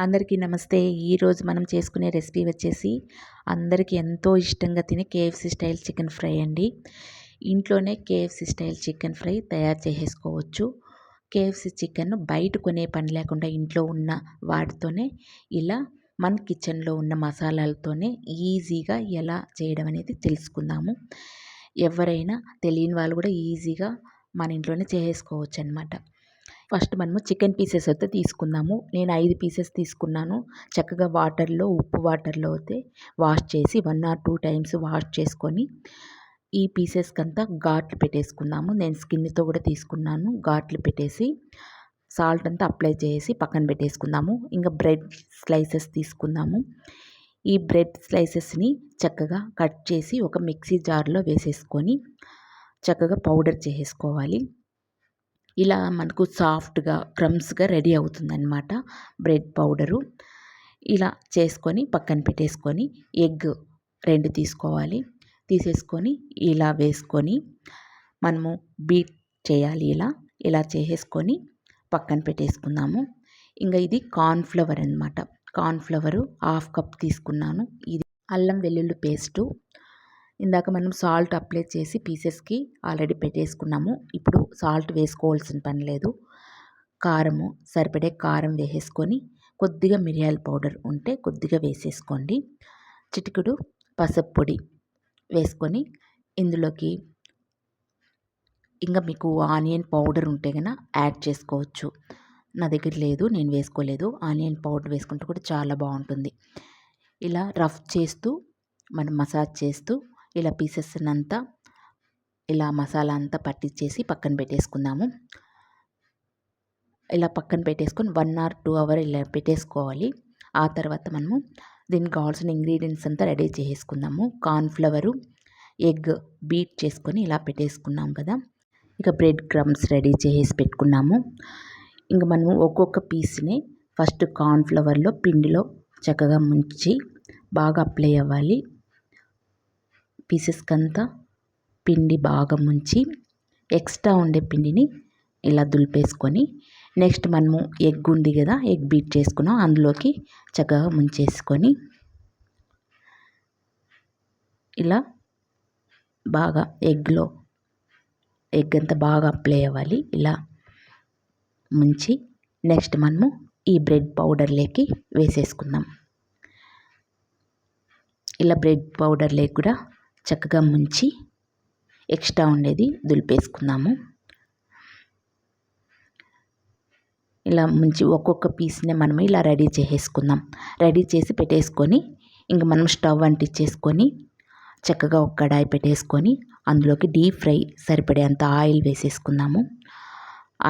అందరికీ నమస్తే. ఈరోజు మనం చేసుకునే రెసిపీ వచ్చేసి అందరికీ ఎంతో ఇష్టంగా తినే కేఎఫ్సి స్టైల్ చికెన్ ఫ్రై అండి. ఇంట్లోనే కేఎఫ్సి స్టైల్ చికెన్ ఫ్రై తయారు చేసేసుకోవచ్చు. కేఎఫ్సి చికెన్ బయట కొనే పని లేకుండా ఇంట్లో ఉన్న వాటితోనే ఇలా మన కిచెన్లో ఉన్న మసాలాలతోనే ఈజీగా ఎలా చేయడం అనేది తెలుసుకుందాము. ఎవరైనా తెలియని వాళ్ళు కూడా ఈజీగా మన ఇంట్లోనే చేసేసుకోవచ్చు అనమాట. ఫస్ట్ మనము చికెన్ పీసెస్ అయితే తీసుకుందాము. నేను 5 పీసెస్ తీసుకున్నాను. చక్కగా ఉప్పు వాటర్లో అయితే వాష్ చేసి 1 or 2 టైమ్స్ వాష్ చేసుకొని ఈ పీసెస్కి అంతా ఘాట్లు పెట్టేసుకుందాము. నేను స్కిన్తో కూడా తీసుకున్నాను. ఘాట్లు పెట్టేసి సాల్ట్ అంతా అప్లై చేసి పక్కన పెట్టేసుకుందాము. ఇంకా బ్రెడ్ స్లైసెస్ తీసుకుందాము. ఈ బ్రెడ్ స్లైసెస్ని చక్కగా కట్ చేసి ఒక మిక్సీ జార్లో వేసేసుకొని చక్కగా పౌడర్ చేసేసుకోవాలి. ఇలా మనకు సాఫ్ట్గా క్రమ్స్గా రెడీ అవుతుందన్నమాట బ్రెడ్ పౌడరు. ఇలా చేసుకొని పక్కన పెట్టేసుకొని ఎగ్ 2 తీసుకోవాలి. తీసేసుకొని ఇలా వేసుకొని మనము బీట్ చేయాలి. ఇలా చేసేసుకొని పక్కన పెట్టేసుకుందాము. ఇంకా ఇది కార్న్ఫ్లవర్ అనమాట. కార్న్ఫ్లవరు 1/2 కప్ తీసుకున్నాను. ఇది అల్లం వెల్లుల్లి పేస్టు. ఇందాక మనం సాల్ట్ అప్లై చేసి పీసెస్కి ఆల్రెడీ పెట్టేసుకున్నాము. ఇప్పుడు సాల్ట్ వేసుకోవాల్సిన పని లేదు. కారము సరిపడే కారం వేసేసుకొని కొద్దిగా మిరియాల పౌడర్ ఉంటే కొద్దిగా వేసేసుకోండి. చిటికెడు పసుపు పొడి వేసుకొని ఇందులోకి ఇంకా మీకు ఆనియన్ పౌడర్ ఉంటే కనుక యాడ్ చేసుకోవచ్చు. నా దగ్గర లేదు, నేను వేసుకోలేదు. ఆనియన్ పౌడర్ వేసుకుంటే కూడా చాలా బాగుంటుంది. ఇలా రఫ్ చేస్తూ మనం మసాజ్ చేస్తూ ఇలా పీసెస్ అంతా ఇలా మసాలా అంతా పట్టించేసి పక్కన పెట్టేసుకుందాము. ఇలా పక్కన పెట్టేసుకొని 1 or 2 hours ఇలా పెట్టేసుకోవాలి. ఆ తర్వాత మనము దీనికి కావాల్సిన ఇంగ్రీడియంట్స్ అంతా రెడీ చేసుకుందాము. కార్న్ఫ్లవరు, ఎగ్ బీట్ చేసుకొని ఇలా పెట్టేసుకున్నాం కదా. ఇక బ్రెడ్ క్రమ్స్ రెడీ చేసి పెట్టుకున్నాము. ఇంక మనము ఒక్కొక్క పీస్ని ఫస్ట్ కార్న్ఫ్లవర్లో పిండిలో చక్కగా ముంచి బాగా అప్లై అవ్వాలి. పీసెస్కి అంతా పిండి బాగా ముంచి ఎక్స్ట్రా ఉండే పిండిని ఇలా దులిపేసుకొని నెక్స్ట్ మనము ఎగ్ ఉంది కదా, ఎగ్ బీట్ చేసుకున్నాం, అందులోకి చక్కగా ముంచేసుకొని ఇలా బాగా ఎగ్ అంతా బాగా అప్లై అవ్వాలి. ఇలా ముంచి నెక్స్ట్ మనము ఈ బ్రెడ్ పౌడర్లోకి వేసేసుకుందాం. ఇలా బ్రెడ్ పౌడర్లోకి కూడా చక్కగా ముంచి ఎక్స్ట్రా ఉండేది దులిపేసుకుందాము. ఇలా ముంచి ఒక్కొక్క పీస్ని మనం ఇలా రెడీ చేసేసుకుందాం. రెడీ చేసి పెట్టేసుకొని ఇంక మనం స్టవ్ అంటించేసుకొని చక్కగా ఒక కడాయి పెట్టేసుకొని అందులోకి డీప్ ఫ్రై సరిపడేంత ఆయిల్ వేసేసుకుందాము.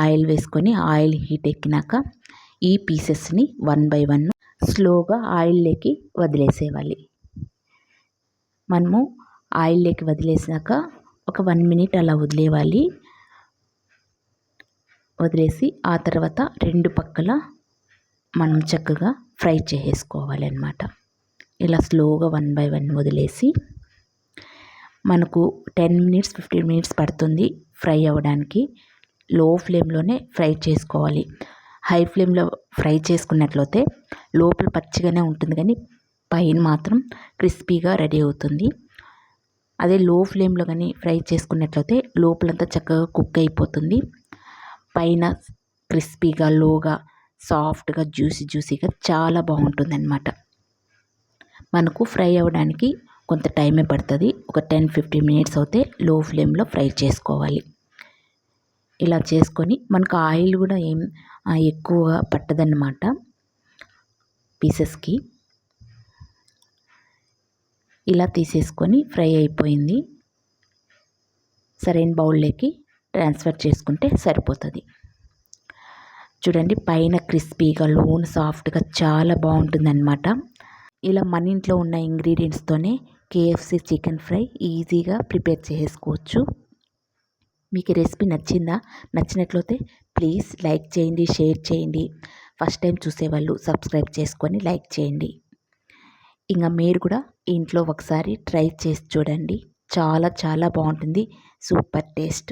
ఆయిల్ వేసుకొని ఆయిల్ హీట్ ఎక్కినాక ఈ పీసెస్ని 1 by 1 స్లోగా ఆయిల్లోకి వదిలేసేయాలి. మనము ఆయిల్లోకి వదిలేసాక ఒక 1 minute అలా వదిలేయాలి. వదిలేసి ఆ తర్వాత 2 పక్కల మనం చక్కగా ఫ్రై చేసేసుకోవాలి అన్నమాట. ఇలా స్లోగా 1 by 1 వదిలేసి మనకు 10 minutes 15 minutes పడుతుంది ఫ్రై అవ్వడానికి. లో ఫ్లేమ్లోనే ఫ్రై చేసుకోవాలి. హై ఫ్లేమ్లో ఫ్రై చేసుకున్నట్లయితే లోపల పచ్చిగానే ఉంటుంది కానీ పైన మాత్రం క్రిస్పీగా రెడీ అవుతుంది. అదే లో ఫ్లేమ్లో కానీ ఫ్రై చేసుకున్నట్లయితే లోపలంతా చక్కగా కుక్ అయిపోతుంది. పైన క్రిస్పీగా లోగా సాఫ్ట్గా జ్యూసీగా చాలా బాగుంటుంది అన్నమాట. మనకు ఫ్రై అవ్వడానికి కొంత టైమే పడుతుంది. ఒక 10-15 minutes అయితే లో ఫ్లేమ్లో ఫ్రై చేసుకోవాలి. ఇలా చేసుకొని మనకు ఆయిల్ కూడా ఏం ఎక్కువ పట్టదన్నమాట పీసెస్కి. ఇలా తీసేసుకొని ఫ్రై అయిపోయింది. సరైన బౌల్లోకి ట్రాన్స్ఫర్ చేసుకుంటే సరిపోతుంది. చూడండి, పైన క్రిస్పీగా లోన సాఫ్ట్గా చాలా బాగుంటుందన్నమాట. ఇలా మన ఇంట్లో ఉన్న ఇంగ్రీడియంట్స్తోనే కేఎఫ్సి చికెన్ ఫ్రై ఈజీగా ప్రిపేర్ చేసుకోవచ్చు. మీకు రెసిపీ నచ్చిందా? నచ్చినట్లయితే ప్లీజ్ లైక్ చేయండి, షేర్ చేయండి. ఫస్ట్ టైం చూసేవాళ్ళు సబ్స్క్రైబ్ చేసుకొని లైక్ చేయండి. ఇంకా మీరు కూడా ఇంట్లో ఒకసారి ట్రై చేసి చూడండి. చాలా చాలా బాగుంటుంది. Super taste.